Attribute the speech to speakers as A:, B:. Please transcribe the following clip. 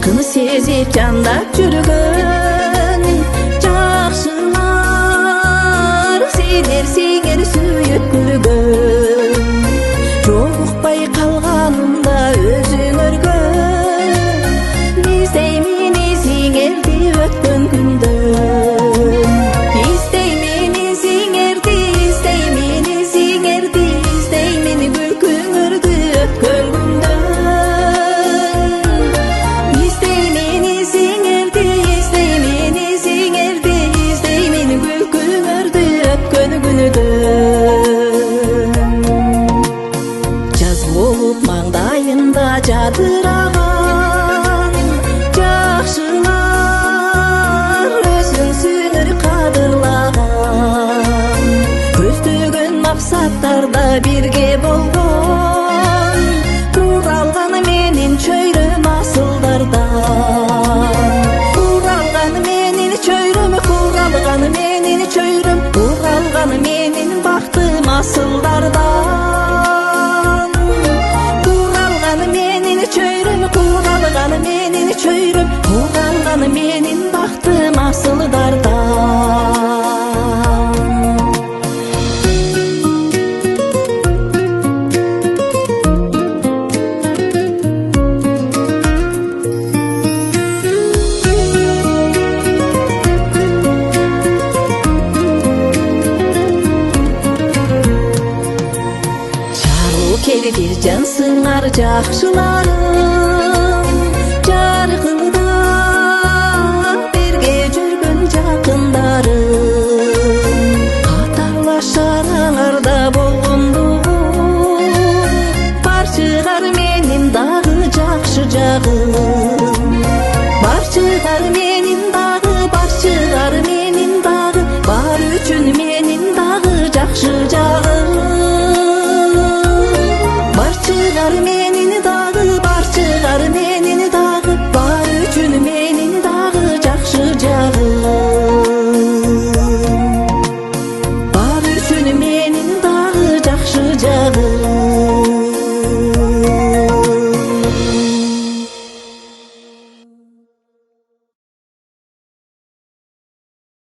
A: Жақын сезіп жандап жүргөн жакшылар сенер сүйүп көргөн. Жолукпай калганымда өзүңөргөн издеймин изиңерди өткөн күндөн. Издеймин изиңерди, издеймин изиңерди, издеймин күлкүңөрдү өткөн күндөн. Издеймин изиңерди, издеймин изиңерди, издеймин күлкүңөрдү өткөн күнүдөн. Жаз болуп маңдайында жадыраган жакшылар өзүн сүйүнөр кадырлаган. Көздөгөн максаттарда бирге болгон куралган менин чөйрөм асылдардан. Куралган менин чөйрөм, куралган менин чөйрөм, куралган менин бактым асылдардан. Куралган менин чөйрөм, куралган менин чөйрөм, куралган менин бактым асылдардан. Келip bir can sığar jakşılarım, jarkında birge жүргөн жакындарым. Катарлашар аңарда